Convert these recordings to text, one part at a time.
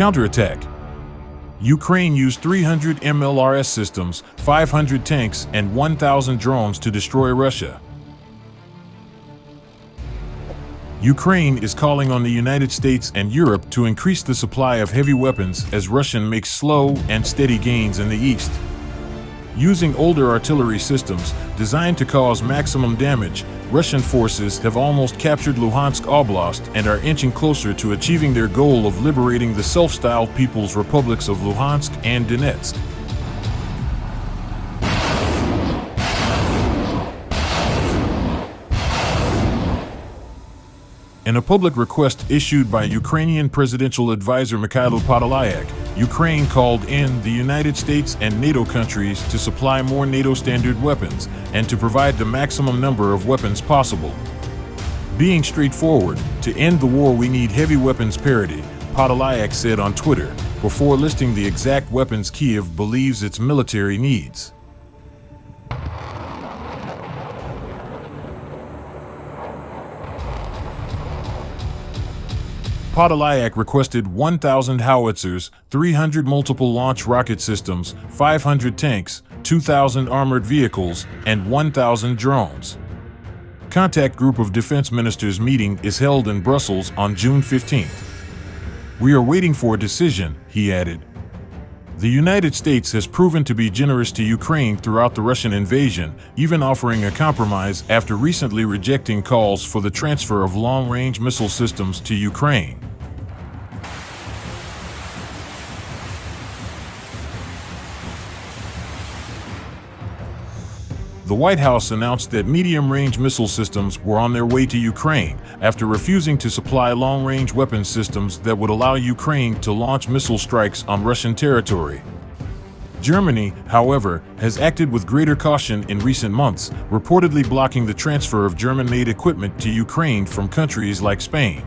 Counterattack. Ukraine used 300 MLRS systems, 500 tanks, and 1,000 drones to destroy Russia. Ukraine is calling on the United States and Europe to increase the supply of heavy weapons as Russia makes slow and steady gains in the east. Using older artillery systems designed to cause maximum damage, Russian forces have almost captured Luhansk Oblast and are inching closer to achieving their goal of liberating the self-styled People's Republics of Luhansk and Donetsk. In a public request issued by Ukrainian presidential advisor Mykhailo Podolyak, Ukraine called in the United States and NATO countries to supply more NATO standard weapons and to provide the maximum number of weapons possible. Being straightforward, to end the war we need heavy weapons parity, Podolyak said on Twitter, before listing the exact weapons Kyiv believes its military needs. Podolyak requested 1,000 howitzers, 300 multiple launch rocket systems, 500 tanks, 2,000 armored vehicles, and 1,000 drones. Contact Group of Defense Ministers meeting is held in Brussels on June 15th. We are waiting for a decision, he added. The United States has proven to be generous to Ukraine throughout the Russian invasion, even offering a compromise after recently rejecting calls for the transfer of long-range missile systems to Ukraine. The White House announced that medium-range missile systems were on their way to Ukraine after refusing to supply long-range weapons systems that would allow Ukraine to launch missile strikes on Russian territory. Germany, however, has acted with greater caution in recent months, reportedly blocking the transfer of German-made equipment to Ukraine from countries like Spain.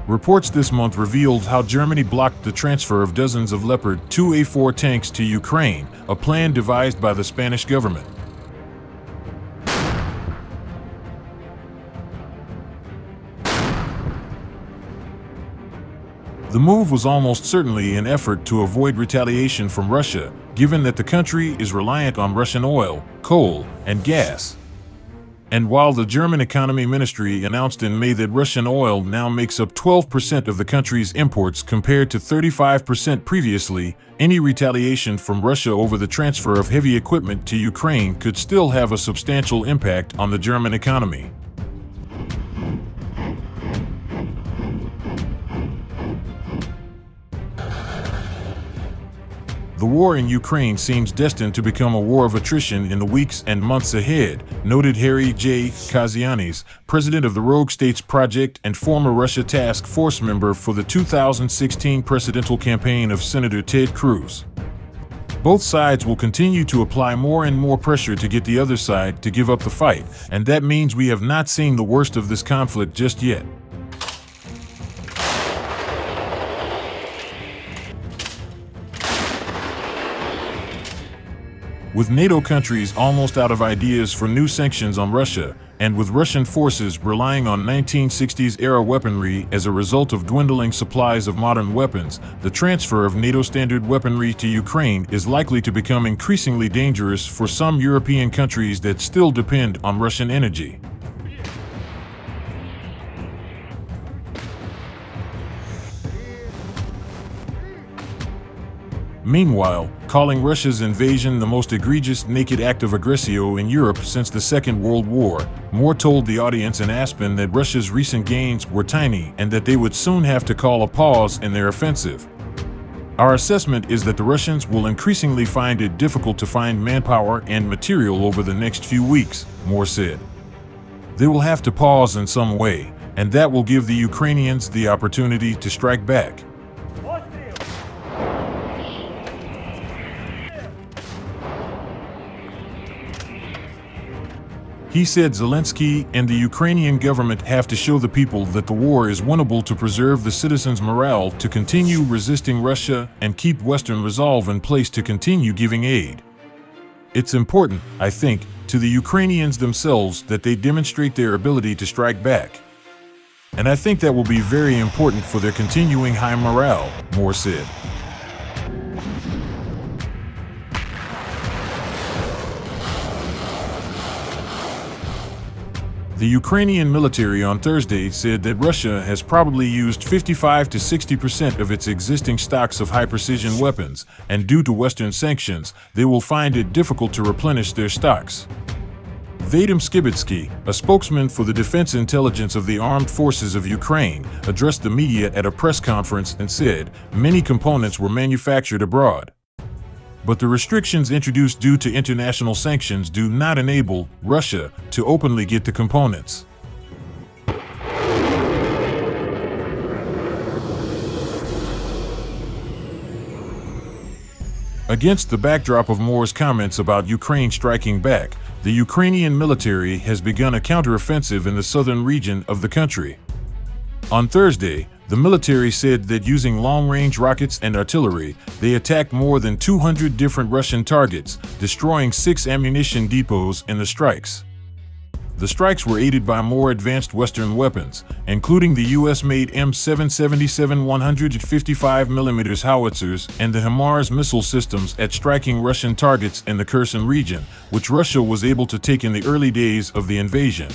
Reports this month revealed how Germany blocked the transfer of dozens of Leopard 2A4 tanks to Ukraine, a plan devised by the Spanish government. The move was almost certainly an effort to avoid retaliation from Russia, given that the country is reliant on Russian oil, coal, and gas. And while the German Economy Ministry announced in May that Russian oil now makes up 12% of the country's imports compared to 35% previously, any retaliation from Russia over the transfer of heavy equipment to Ukraine could still have a substantial impact on the German economy. The war in Ukraine seems destined to become a war of attrition in the weeks and months ahead, noted Harry J. Kazianis, president of the Rogue States Project and former Russia Task Force member for the 2016 presidential campaign of Senator Ted Cruz. Both sides will continue to apply more and more pressure to get the other side to give up the fight, and that means we have not seen the worst of this conflict just yet. With NATO countries almost out of ideas for new sanctions on Russia, and with Russian forces relying on 1960s-era weaponry as a result of dwindling supplies of modern weapons, the transfer of NATO-standard weaponry to Ukraine is likely to become increasingly dangerous for some European countries that still depend on Russian energy. Meanwhile, calling Russia's invasion the most egregious naked act of aggressio in Europe since the Second World War, Moore told the audience in Aspen that Russia's recent gains were tiny and that they would soon have to call a pause in their offensive. Our assessment is that the Russians will increasingly find it difficult to find manpower and material over the next few weeks, Moore said. They will have to pause in some way, and that will give the Ukrainians the opportunity to strike back. He said Zelensky and the Ukrainian government have to show the people that the war is winnable to preserve the citizens' morale to continue resisting Russia and keep Western resolve in place to continue giving aid. It's important, I think, to the Ukrainians themselves that they demonstrate their ability to strike back. And I think that will be very important for their continuing high morale, Moore said. The Ukrainian military on Thursday said that Russia has probably used 55 to 60% of its existing stocks of high-precision weapons, and due to Western sanctions, they will find it difficult to replenish their stocks. Vadim Skibitsky, a spokesman for the Defense Intelligence of the Armed Forces of Ukraine, addressed the media at a press conference and said many components were manufactured abroad. But the restrictions introduced due to international sanctions do not enable Russia to openly get the components. Against the backdrop of Moore's comments about Ukraine striking back, the Ukrainian military has begun a counteroffensive in the southern region of the country. On Thursday, the military said that using long-range rockets and artillery, they attacked more than 200 different Russian targets, destroying 6 ammunition depots in the strikes. The strikes were aided by more advanced Western weapons, including the US-made M777 155mm howitzers and the HIMARS missile systems at striking Russian targets in the Kherson region, which Russia was able to take in the early days of the invasion.